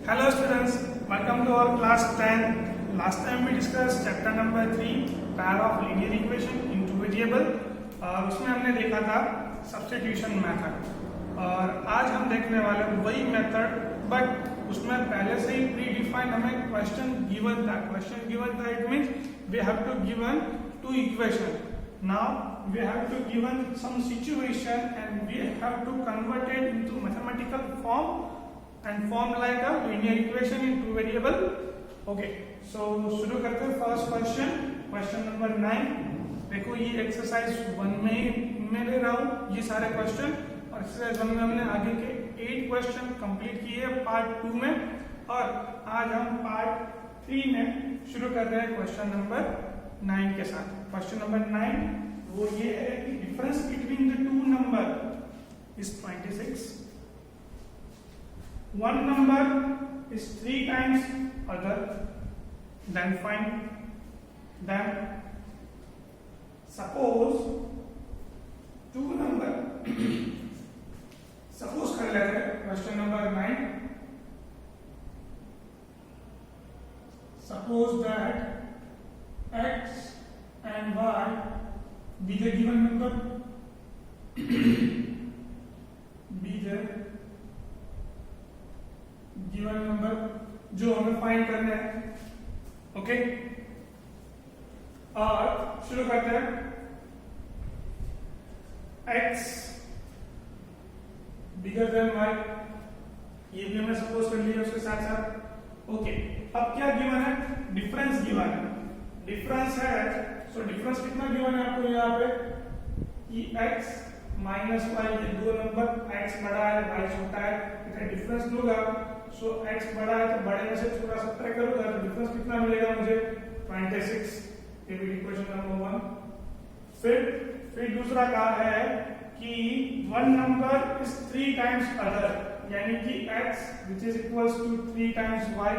Hello students, welcome to our class 10. Last time we discussed chapter number 3, pair of linear equation into variable. उसमें हमने देखा था substitution method और आज हम देखने वाले वही method but उसमें पहले से ही predefined हमें question given था. Question given था it means we have to given two equation. Now we have to given some situation and we have to convert it into mathematical form and form like a linear equation in two variable. Okay, so शुरू करते हैं first question number 9. देखो ये exercise 1 में मैं ले रहा हूँ ये सारे क्वेश्चन और एक्सरसाइज 1 में हमने आगे के 8 क्वेश्चन कंप्लीट किए पार्ट 2 में और आज हम पार्ट 3 में शुरू कर रहे हैं क्वेश्चन नंबर 9 के साथ. क्वेश्चन नंबर 9 वो ये है कि difference between the two number is 26. One number is 3 times other, then find. Then suppose two number. Suppose कर लेते हैं question number 9. Suppose that x and y be the given number. be the given number जो हमें find करना है. Okay और शुरू करते हैं. x बिगर देन y ये भी हमने सपोज कर लिया उसके साथ साथ. ओके अब क्या गिवन है? डिफरेंस गिवन है. डिफरेंस है सो डिफरेंस कितना गिवन है आपको यहाँ पे कि x माइनस वाई ये दो नंबर x बड़ा है y छोटा है. इतना डिफरेंस लूंगा सो x बड़ा है तो बड़े में से छोटा सब्ट्रैक्ट करूंगा तो डिफरेंस कितना मिलेगा मुझे 26. ये भी इक्वेशन नंबर 1. फिर दूसरा कहा है कि one number is 3 times other यानी कि x which is equals to 3 times y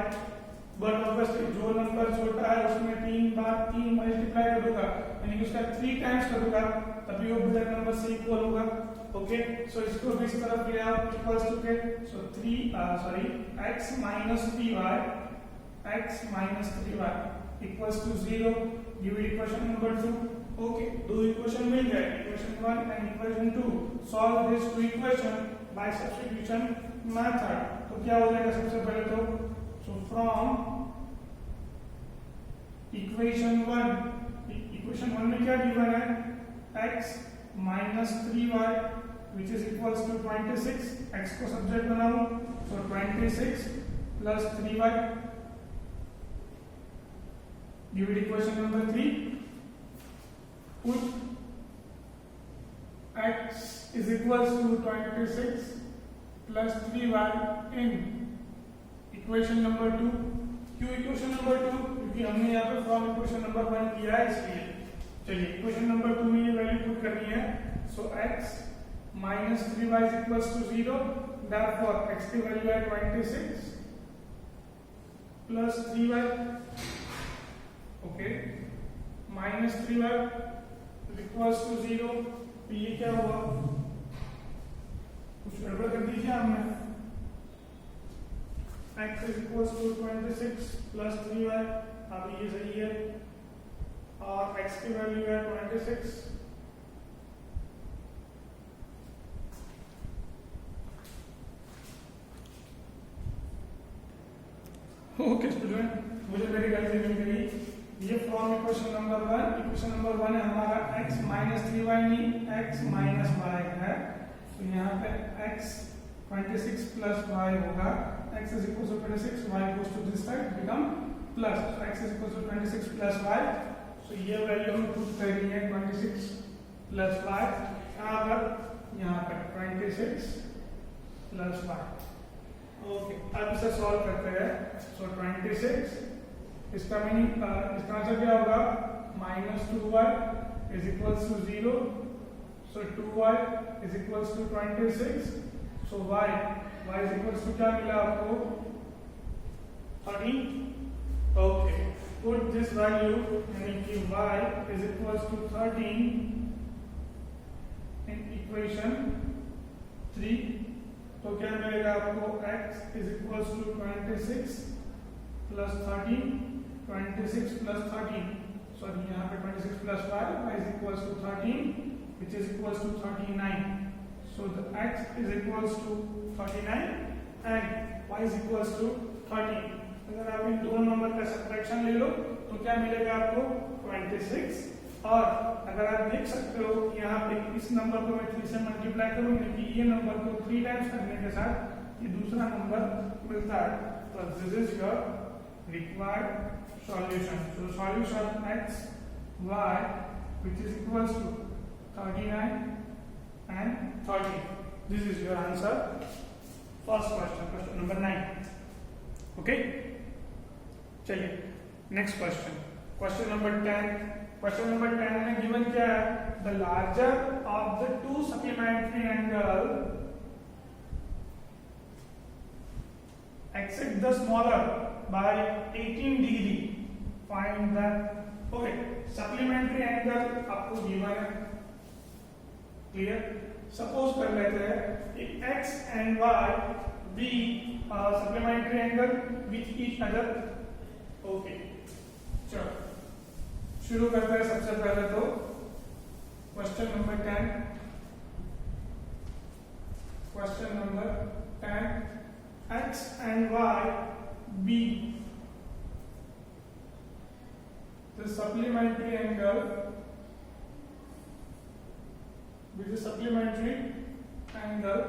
but obviously जो नंबर छोटा है उसमें 3 बार 3 मल्टीप्लाई करूंगा यानी कि उसका 3 टाइम्स करूंगा तभी वो बिगर नंबर से इक्वल होगा. ओके सो इसको भी इस तरफ ले आओ इक्वल्स टू के so 3 x minus 3y equals to 0. Give it equation number 2. Okay दो इक्वेशन मिल गए equation 1 and equation 2. Solve this two equation by substitution method. तो क्या हो जाएगा सबसे पहले तो so from equation 1 में क्या गिवन है x minus 3y which is equals to 26. x को सब्जेक्ट बनाऊं so 26 plus 3y. give it equation number 3. put x is equals to 26 plus 3y in equation number 2. क्यों इक्वेशन नंबर 2? क्योंकि हमने यहाँ पे फ्रॉम इक्वेशन नंबर 1 किया है इसलिए. चलिए इक्वेशन नंबर 2 में ये वैल्यू पुट करनी है. सो x minus 3y is equals to 0. therefore x की वैल्यू है 26 plus 3y. Okay minus 3y is equals to 0. तो ये क्या हुआ? कुछ गड़बड़ कर दीजिए हमने. x is equals to 26 plus 3y. अब ये सही है और x की वैल्यू है 26. ओके स्टूडेंट मुझे मेरी गलती मिल गई. ये फ्रॉम इक्वेशन नंबर 1 है हमारा x minus 3y नहीं x minus y है. तो यहाँ पे x 26 plus y होगा. x is equals to 26, y goes to this side become plus. So x is equals to 26 plus y. So ये value हम पुट करेंगे 26 plus y. यहाँ पर 26 plus y. ओके अब इसे सॉल्व करते हैं. सो 26 इसका मीनिंग इसका आंसर क्या होगा? minus 2y is equals to 0. So 2y is equals to 26. So y is equals to क्या मिला आपको? 13. ओके पुट दिस वैल्यू यानी कि y is equals to 13 in equation 3. तो क्या मिलेगा आपको x is equal to 26 plus 13, 26 plus 13, sorry यहाँ पे 26 plus 5, y is equal to 13 which is equals to 39. So the x is equals to 39 and y is equals to 13. अगर आप इन दोनों number का सब्ट्रैक्शन ले लो तो क्या मिलेगा आपको 26, और अगर आप देख सकते हो यहाँ पे इस नंबर को मैं 3 से मल्टीप्लाई करूंगी कि ये नंबर को 3 टाइम्स करने के साथ ये दूसरा नंबर मिलता है। तो this is your required solution. So solution x y which is equals to 39 and 30. This is your answer. First question, question number 9. Okay? चलिए next question. Question number 10. Question number 10 में given क्या है? The larger of the two supplementary angle except the smaller by 18 degree. Find the okay supplementary angle आपको given है, clear. Suppose कर लेते हैं कि x and y be supplementary angle with each other। Okay चलो शुरू करते हैं। सबसे पहले तो question number 10, question number 10 x and y be the supplementary angle with a supplementary angle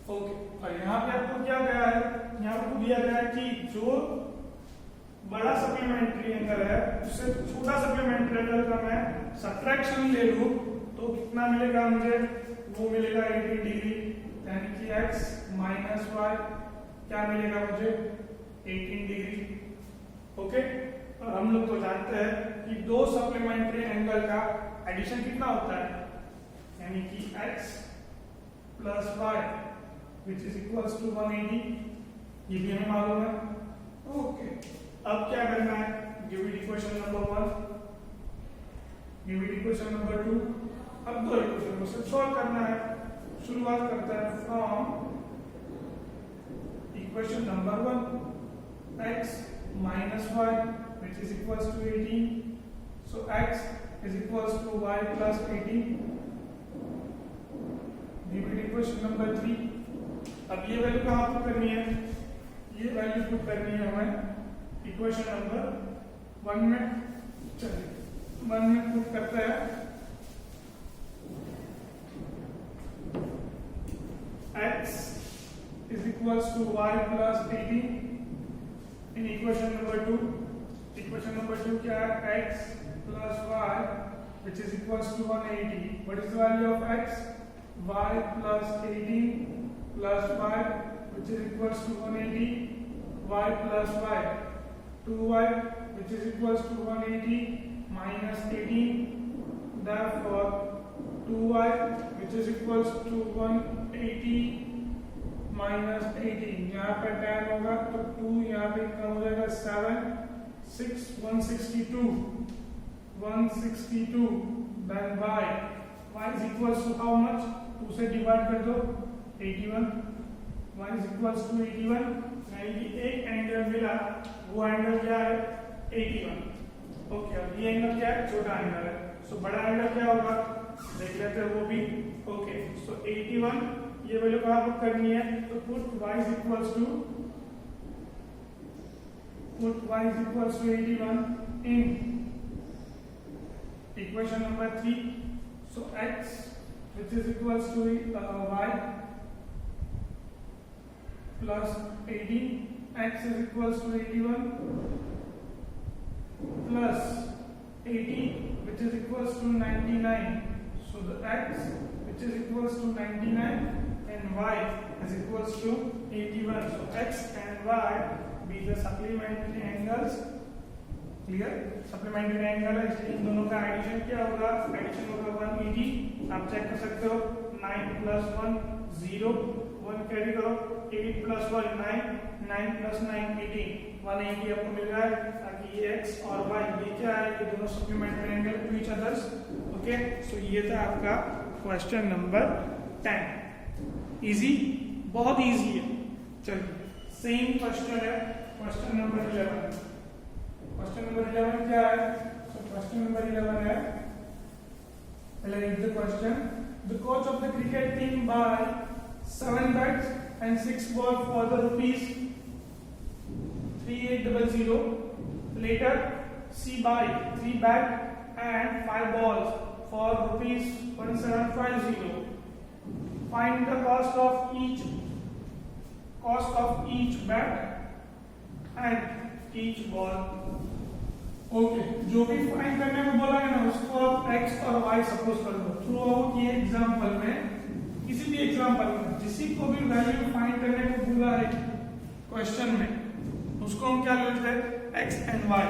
okay. और यहाँ पे आपको क्या गया है, यहाँ पे दिया गया है कि जो बड़ा सप्लीमेंट्री एंगल है उससे छोटा सप्लीमेंट्री एंगल का मैं सब्ट्रैक्शन ले लूं तो कितना मिलेगा मुझे, वो मिलेगा 18 डिग्री, यानी कि x माइनस वाई क्या मिलेगा मुझे 18 डिग्री। ओके, और हम लोग तो जानते हैं कि दो सप्लीमेंट्री एंगल का एडिशन कितना होता है, यानी कि x plus y which is equals to 180, ये भी हमें मालूम है। ओके, अब क्या करना है, give it equation number 1, give it equation number 2, अब दो इक्वेशन को सॉल्व करना है। शुरुआत करते हैं from equation number 1, x minus y which is equals to 18, so x is equals to y plus 18, give it equation number 3। अब ये वैल्यू कहाँ पुट करनी है, ये वैल्यू पुट करनी है हमें इक्वेशन नंबर 1 में। चलिए 1 में पुट करते हैं, x is equals to y plus 18 in equation number 2। equation number 2 क्या है, x plus y which is equals to 180। what is the value of x, y plus 18 plus y which is equals to 180, y plus y 2y which is equals to 180 minus 18, therefore 2y which is equals to 180 minus 18, यहाँ पे 10 होगा तो 2 यहाँ पे कम हो जाएगा 7, 6, 162, 162, then y is equals to how much, 2 से divide कर दो 81, y is equals to 81, यानी कि एक एंगल मिला, वो एंगल क्या है 81। ओके, अब ये एंगल क्या है, छोटा एंगल है, सो बड़ा एंगल क्या होगा देख लेते हैं वो भी। ओके, सो 81 ये वैल्यू कहाँ पुट करनी है, तो put y is equals to 81 in equation number 3, so x which is equals to y plus 18, x is equals to 81 plus 80 which is equals to 99, so the x which is equals to 99 and y is equals to 81, so x and y be the supplementary angles। Clear, supplementary angle है इसलिए इन दोनों का addition क्या होगा, addition होगा 180। आप check कर सकते हो 9 plus 1 0, 1 कैरी करो, 8 plus 1 9, 9 plus 9 18, 180 आपको मिल रहा है, ताकि ये x और y ये क्या है, ये दोनों supplementary angle to each others. Okay, so ये था आपका क्वेश्चन नंबर 10। इजी, बहुत इजी है। चलिए सेम क्वेश्चन है क्वेश्चन नंबर 11। क्वेश्चन नंबर 11 क्या है? तो क्वेश्चन नंबर 11 है, पहले read the question. The coach of the cricket team by 7 bats and 6 balls for the rupees 3800. Later, she buy 3 bats and 5 balls for rupees 1750. Find the cost of each bat and each ball. Okay, जो भी find करने को बोला है ना, उसको आप x और y सपोज कर दो। थ्रू आउट ये एग्जांपल में, किसी भी एग्जांपल में जिसी को भी वैल्यू फाइंड करने को बोला है क्वेश्चन में, उसको हम क्या लेते हैं, x एंड y।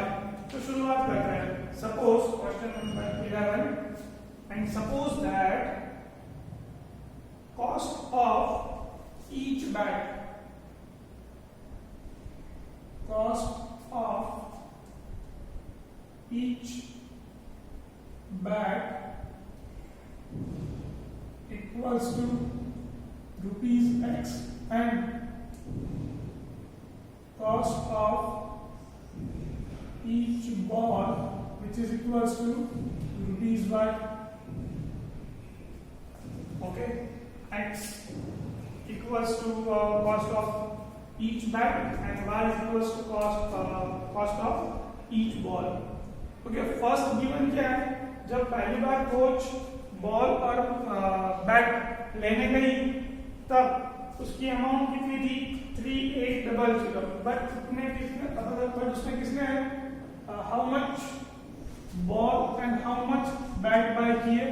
तो शुरुआत करते हैं। Suppose question number 11 and suppose that cost of each bat, cost of each bat equals to rupees x and cost of each ball which is equals to rupees y. Okay, x equals to cost of each bat and y equals to cost of each ball. Okay, first given क्या है, जब पहली बार coach ball और bat लेने गई तब उसकी amount कितनी थी, 3800। बट उसने किसने how much ball and how much bat buy किए,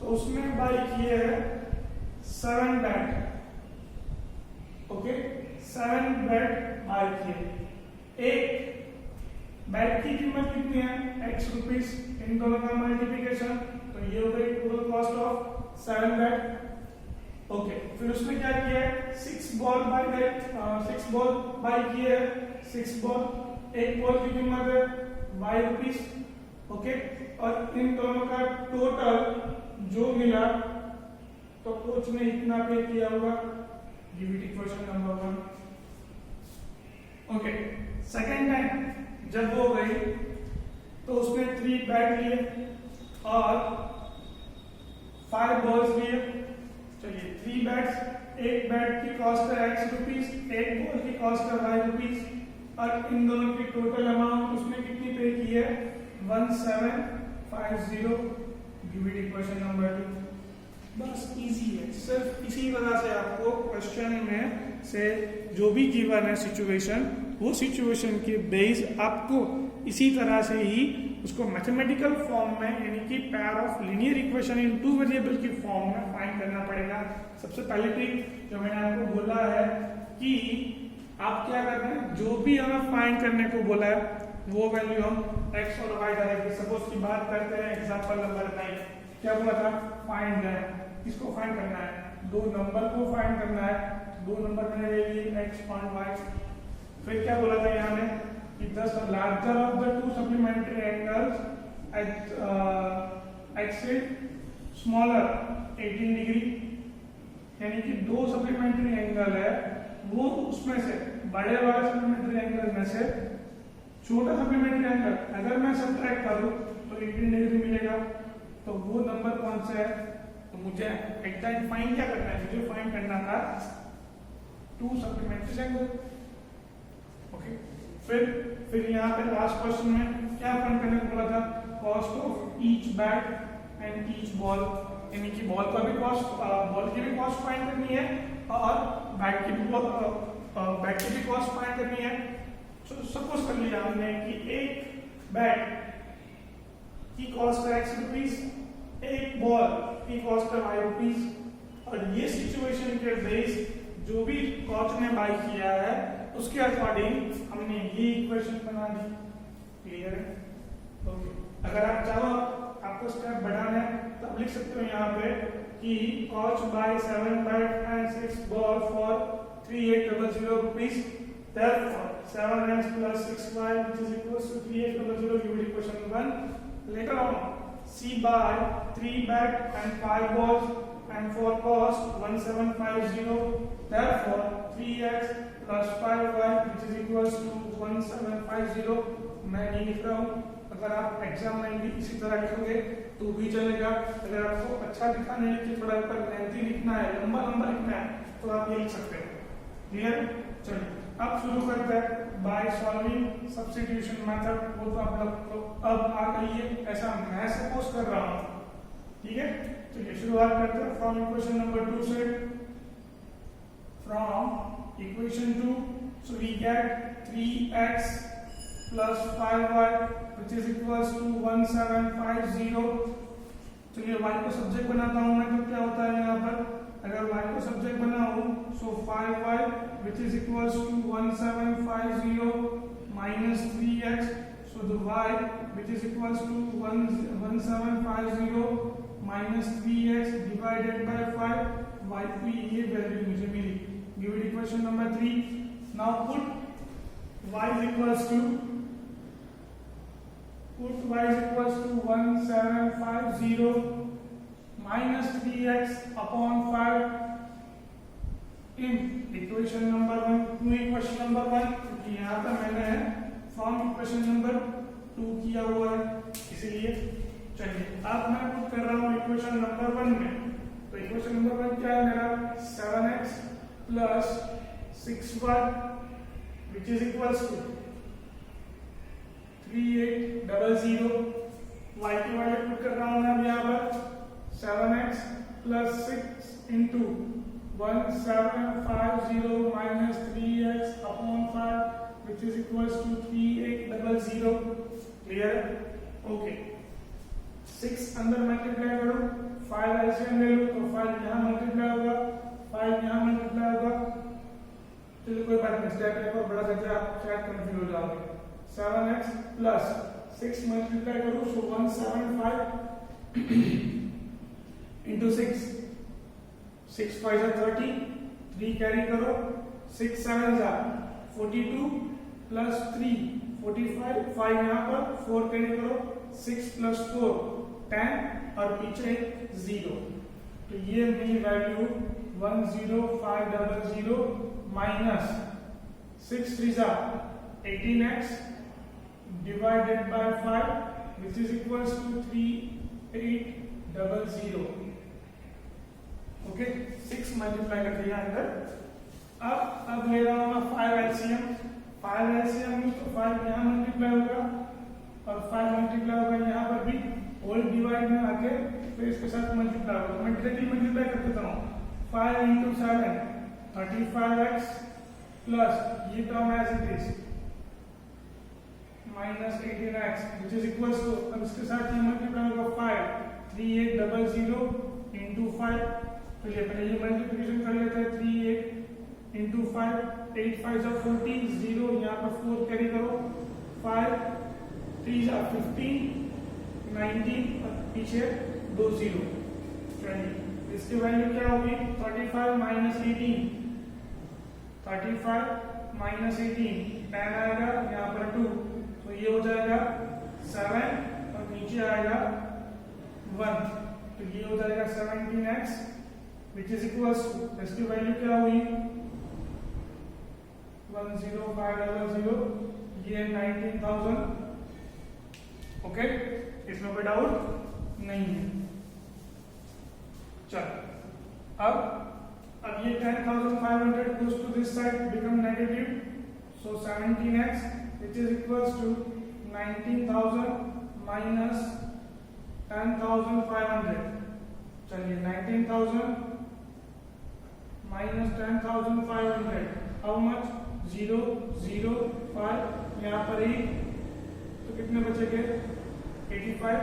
तो उसने बाय किए है 7 बैट। ओके, 7 बैट बाय किए। एक बैट की कीमत कितनी है, x रुपीस, इन दोनों का मल्टीप्लिकेशन, तो ये हो गई total cost of 7 bat. Okay, फिर उसने क्या किया है, 6 बॉल बाय किए है, 6 बॉल, एक बॉल की कीमत है y रुपीस। ओके, और इन दोनों का टोटल जो मिला, तो कोच ने इतना पे किया होगा। Give it equation number 1। Okay, second time जब वो गई तो उसने 3 बैट लिए और 5 बॉल्स लिए। चलिए 3 बैट्स, एक बैट की कॉस्ट है x रुपीस, एक बॉल की कॉस्ट है y रुपीस, और इन दोनों की टोटल अमाउंट उसने कितनी पे की है, 1750। Give it equation number 2। बस इजी है, सिर्फ इसी वजह से आपको क्वेश्चन में से जो भी गिवन है सिचुएशन, वो सिचुएशन के बेस आपको इसी तरह से ही उसको मैथमेटिकल फॉर्म में, यानी कि pair of linear equation in 2 variable की फॉर्म में फाइंड करना पड़ेगा। सबसे पहले ट्रिक जो मैंने आपको बोला है कि आप क्या करते हैं, जो भी हमें फाइंड करने को बोला है वो वैल्यू हम x और y डालेंगे। सपोज की बात करते हैं एग्जांपल नंबर 9, क्या बोला था, फाइंड है, किसको फाइंड करना है, 2 नंबर को फाइंड करना है। 2 नंबर मैंने ले लिए x और y। फिर क्या बोला था यहाँ में कि the larger of the 2 supplementary angles at exit smaller 18 degree, यानी कि 2 सप्लीमेंट्री एंगल है, वो उसमें से बड़े वाले सप्लीमेंट्री एंगल में से छोटा सप्लीमेंट्री एंगल अगर मैं सब्ट्रैक्ट करूं तो 18 डिग्री मिलेगा। तो वो नंबर कौन सा है, तो मुझे एग्जैक्ट फाइंड क्या करना है, मुझे फाइंड करना था 2 सप्लीमेंट्री एंगल। ओके, फिर यहाँ पे लास्ट क्वेश्चन में क्या फाइंड करने को बोला था, cost of each bat and each ball, यानी कि बॉल का भी कॉस्ट, बॉल की भी कॉस्ट फाइंड करनी है और बैट की भी कॉस्ट फाइंड करनी है। तो सपोज कर लिया हमने कि एक बैट की कॉस्ट है x रुपीस, एक बॉल की कॉस्ट है y रुपीस, और ये सिचुएशन के बेस जो भी कोच ने बाय किया है उसके अकॉर्डिंग हमने ये इक्वेशन बना दी। क्लियर है? ओके, अगर आप चाहो आपको स्टेप बढ़ाना है तो आप लिख सकते हो यहाँ पे कि coach buy 7 bat and 6 ball for 3800 rupees, Therefore, 7x plus 6y which is equals to 3x plus 0 give it equation 1. Later on, C by 3 bat and 5 balls and 4 cost 1750. Therefore, 3x plus 5y which is equals to 1750. मैं नहीं लिख रहा हूँ, अगर आप exam में भी इसी तरह लिखोगे तो भी चलेगा। अगर आपको अच्छा लिखा नहीं लिखिए, थोड़ा ऊपर लेंथी लिखना है, लंबा लंबा लिखना है, तो आप ये लिख सकते हो। क्लियर? चलिए अब शुरू करते हैं बाय सॉल्विंग सब्स्टिट्यूशन मेथड। वो तो आप लोग को अब आ गई है, ऐसा मैं सपोज कर रहा हूँ। ठीक है, चलिए शुरुआत करते हैं फ्रॉम इक्वेशन नंबर 2 से। From equation 2 so we get 3x plus 5y which is equals to 1750. चलिए y को सब्जेक्ट बनाता हूँ मैं, तो क्या होता है यहाँ पर, अगर y को सब्जेक्ट बनाऊँ so 5y which is equals to 1750 minus 3x, so the y which is equals to 1750 minus 3x divided by 5, y की ये वैल्यू मुझे मिली। Give it equation number 3। Now put y is equals to y is equals to 1750 minus 3x upon 5 in equation number 1 to equation number 1, क्योंकि यहाँ पर मैंने from equation number 2 किया हुआ है, इसीलिए। चलिए अब मैं पुट कर रहा हूँ इक्वेशन नंबर 1 में। तो इक्वेशन नंबर 1 क्या है मेरा, 7x plus 6y which is equals to 3800। y की वैल्यू पुट कर रहा हूं मैं यहाँ पर 7x plus 6 into 1750 minus 3x upon 5 which is equals to 3800। Clear? Okay, 6 अंदर मल्टीप्लाई करो, 5 एलसीएम ले लो तो 5 यहाँ मल्टीप्लाई होगा, 5 यहाँ मल्टीप्लाई होगा। चलिए कोई बात नहीं, स्टेप एक और बड़ा करके आप शायद कंफ्यूज हो जाओगे। 7x plus 6 मल्टीप्लाई करो सो 175 into 6, 6 5 are 30, 3 कैरी करो, 6 7 are 42 plus 3 45, 5 यहाँ पर 4 कैरी करो, 6 plus 4 10 और पीछे 0, तो ये मेरी value 10500 minus 6 3 are 18x divided by 5 which is equals to 3800। Okay, 6 multiply करके यहाँ अंदर। अब ले रहा हूँ मैं 5 एलसीएम। 5 एलसीएम में तो 5 यहाँ मल्टीप्लाई होगा और 5 मल्टीप्लाई होगा यहाँ पर भी, होल डिवाइड में आके फिर इसके साथ मल्टीप्लाई होगा। मैं डायरेक्टली मल्टीप्लाई कर देता हूँ। 5 into 7 35x प्लस ये term as it is minus 18x which is equals to, अब इसके साथ ये मल्टीप्लाई होगा 5 3800 into 5। चलिए पहले ये मल्टीप्लिकेशन कर लेते हैं, 38 into 5, 8 5 are 40, 0 यहाँ पर 4 कैरी करो, 5 3 are 15 19 और पीछे 2 0। चलिए इसकी वैल्यू क्या होगी, 35 minus 18, 35 minus 18 10 आएगा, यहाँ पर 2 तो ये हो जाएगा 7 और नीचे आएगा 1, तो ये हो जाएगा 17x which is equals to, इसकी वैल्यू क्या हुई 10500, ये 19,000। ओके, इसमें कोई डाउट नहीं है। चल अब ये 10,500 goes to this side, become negative, so 17x which is equals to 19,000 minus 10,500। चलिए 19,000 minus 10,500, how much, 0 0 5, यहाँ पर ही तो कितने बचेंगे 85,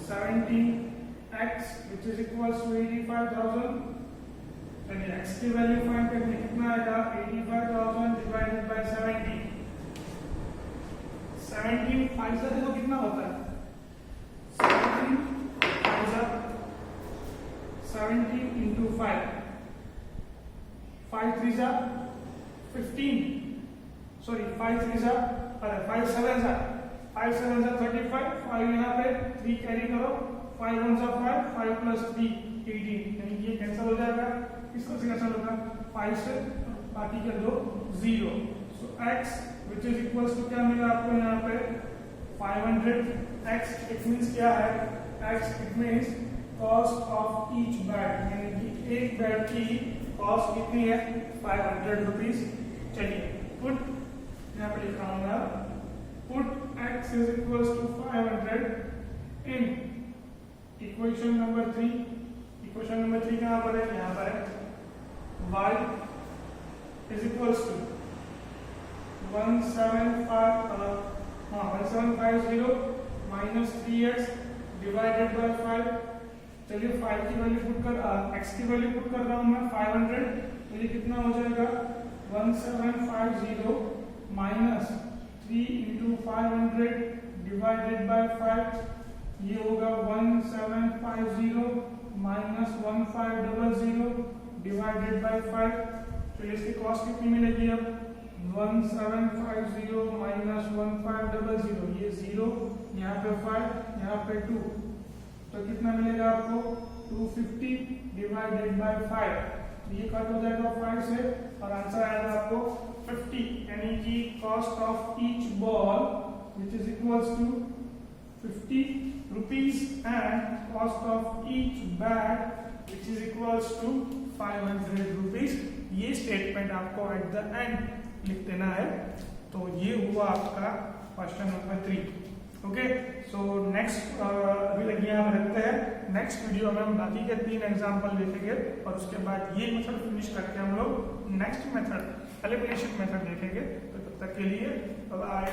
17x which is equals to 85,000। चलिए x की वैल्यू फाइंड करने कितना आएगा, 85,000 डिवाइडेड बाय 70। 17 5 से देखो कितना होता है, 17 into 5, 5 3 जा 15, सॉरी 5 3 जा, अरे 5 7 जा, 5 7 जा 35, 5 यहाँ पे 3 कैरी करो, 5 1 जा 5, 5 प्लस 3 18, यानी ये कैंसिल हो जाएगा, इसका से कैंसिल होगा 5 से, बाकी कर दो 0। So x which is equals to क्या मिला आपको यहाँ पे 500, x इट मींस क्या है, x it means cost of each bat, यानी कि एक बैट की कॉस्ट कितनी है 500 रुपीज। चलिए पुट यहाँ पे लिखा हूँ put x is equals to 500 in equation number 3, equation number 3 कहाँ पर है, यहाँ पर है, y is equals to 1750 minus 3x divided by 5। चलिए 5 की वैल्यू पुट कर x की वैल्यू पुट कर रहा हूं मैं 500, तो ये कितना हो जाएगा 1750 माइनस 3 इंटू 500 डिवाइडेड बाय 5, ये होगा 1750 माइनस 1500 डिवाइडेड बाय 5। तो इसकी कॉस्ट कितनी मिलेगी अब 1750 माइनस 1500, ये 0, यहाँ पे 5, यहाँ पे 2, तो कितना मिलेगा आपको 250 डिवाइडेड बाय 5, ये कट हो जाएगा 5 से और आंसर आएगा आपको 50, यानी कि cost of each ball which is equals to 50 rupees and cost of each bat which is equals to 500 rupees. ये स्टेटमेंट आपको एट द एंड लिख देना है। तो ये हुआ आपका question number 3। Okay, so next अभी लगे यहाँ रखते हैं, नेक्स्ट वीडियो में हम बाकी के 3 एग्जाम्पल देखेंगे और उसके बाद ये मेथड फिनिश करके हम लोग नेक्स्ट मेथड एलिमिनेशन मेथड देखेंगे। तो तब तक के लिए बाय।